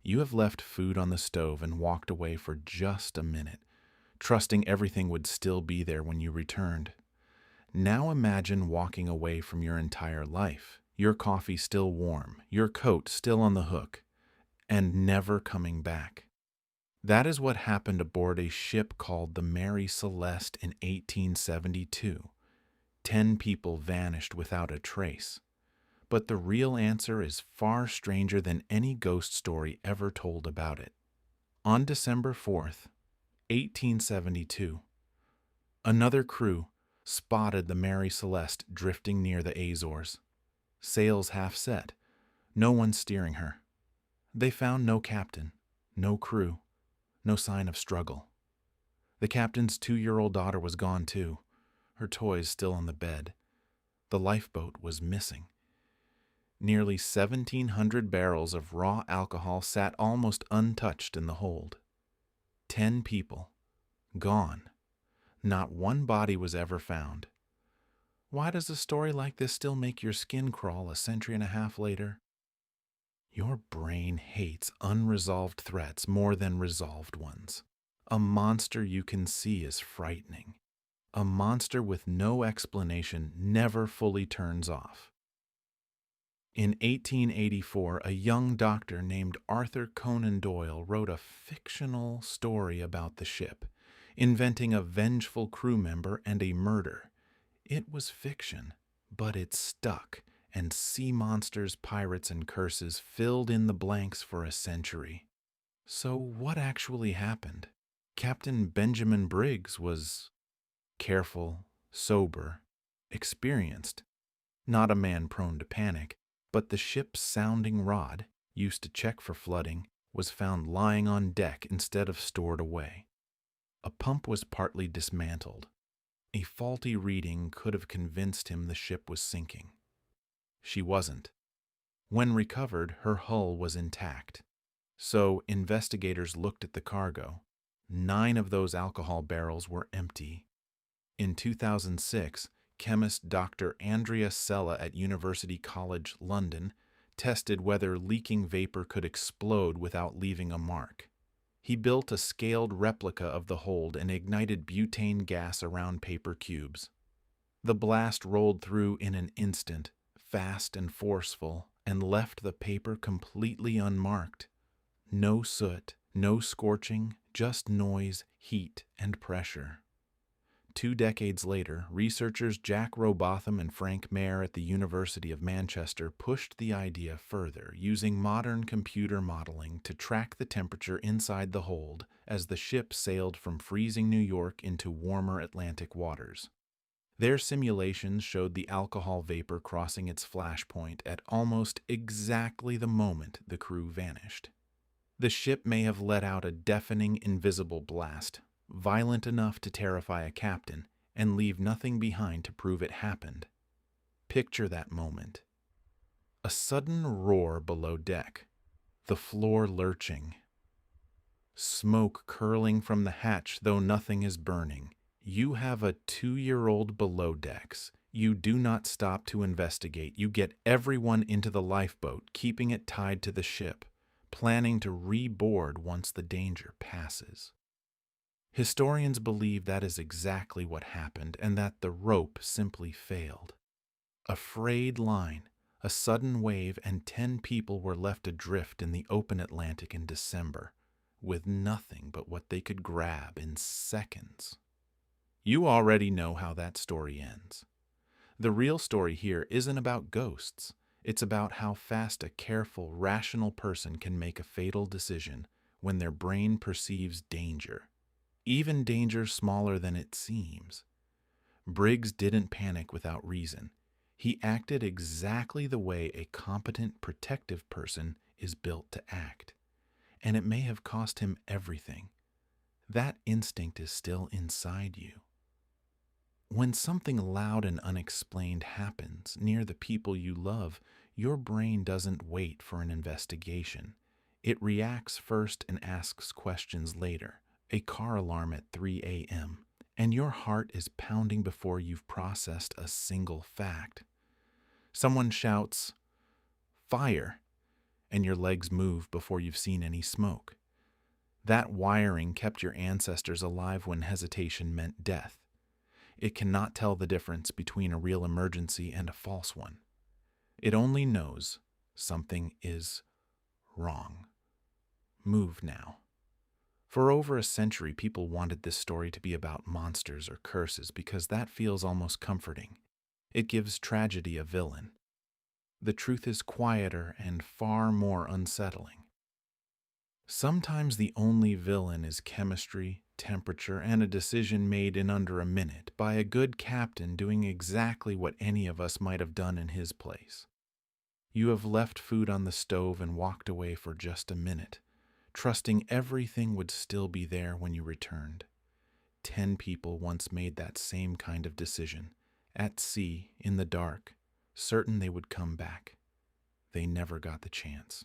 You have left food on the stove and walked away for just a minute, trusting everything would still be there when you returned. Now imagine walking away from your entire life, your coffee still warm, your coat still on the hook, and never coming back. That is what happened aboard a ship called the Mary Celeste in 1872. 10 people vanished without a trace. But the real answer is far stranger than any ghost story ever told about it. On December 4th, 1872, another crew spotted the Mary Celeste drifting near the Azores. Sails half set, no one steering her. They found no captain, no crew, no sign of struggle. The captain's 2-year-old daughter was gone too, her toys still on the bed. The lifeboat was missing. Nearly 1,700 barrels of raw alcohol sat almost untouched in the hold. 10 people, gone. Not one body was ever found. Why does a story like this still make your skin crawl a century and a half later? Your brain hates unresolved threats more than resolved ones. A monster you can see is frightening. A monster with no explanation never fully turns off. In 1884, a young doctor named Arthur Conan Doyle wrote a fictional story about the ship, inventing a vengeful crew member and a murder. It was fiction, but it stuck, and sea monsters, pirates, and curses filled in the blanks for a century. So what actually happened? Captain Benjamin Briggs was careful, sober, experienced, not a man prone to panic, but the ship's sounding rod, used to check for flooding, was found lying on deck instead of stored away. A pump was partly dismantled. A faulty reading could have convinced him the ship was sinking. She wasn't. When recovered, her hull was intact. So investigators looked at the cargo. 9 of those alcohol barrels were empty. In 2006, chemist Dr. Andrea Sella at University College London tested whether leaking vapor could explode without leaving a mark. He built a scaled replica of the hold and ignited butane gas around paper cubes. The blast rolled through in an instant, fast and forceful, and left the paper completely unmarked. No soot, no scorching, just noise, heat, and pressure. 2 decades later, researchers Jack Robotham and Frank Mayer at the University of Manchester pushed the idea further, using modern computer modeling to track the temperature inside the hold as the ship sailed from freezing New York into warmer Atlantic waters. Their simulations showed the alcohol vapor crossing its flashpoint at almost exactly the moment the crew vanished. The ship may have let out a deafening, invisible blast, violent enough to terrify a captain, and leave nothing behind to prove it happened. Picture that moment. A sudden roar below deck, the floor lurching, smoke curling from the hatch though nothing is burning. You have a 2-year-old below decks. You do not stop to investigate. You get everyone into the lifeboat, keeping it tied to the ship, planning to reboard once the danger passes. Historians believe that is exactly what happened and that the rope simply failed. A frayed line, a sudden wave, and 10 people were left adrift in the open Atlantic in December, with nothing but what they could grab in seconds. You already know how that story ends. The real story here isn't about ghosts. It's about how fast a careful, rational person can make a fatal decision when their brain perceives danger. Even danger smaller than it seems. Briggs didn't panic without reason. He acted exactly the way a competent, protective person is built to act. And it may have cost him everything. That instinct is still inside you. When something loud and unexplained happens near the people you love, your brain doesn't wait for an investigation. It reacts first and asks questions later. A car alarm at 3 a.m., and your heart is pounding before you've processed a single fact. Someone shouts, "Fire," and your legs move before you've seen any smoke. That wiring kept your ancestors alive when hesitation meant death. It cannot tell the difference between a real emergency and a false one. It only knows something is wrong. Move now. For over a century, people wanted this story to be about monsters or curses because that feels almost comforting. It gives tragedy a villain. The truth is quieter and far more unsettling. Sometimes the only villain is chemistry, temperature, and a decision made in under a minute by a good captain doing exactly what any of us might have done in his place. You have left food on the stove and walked away for just a minute, trusting everything would still be there when you returned. 10 people once made that same kind of decision, at sea, in the dark, certain they would come back. They never got the chance.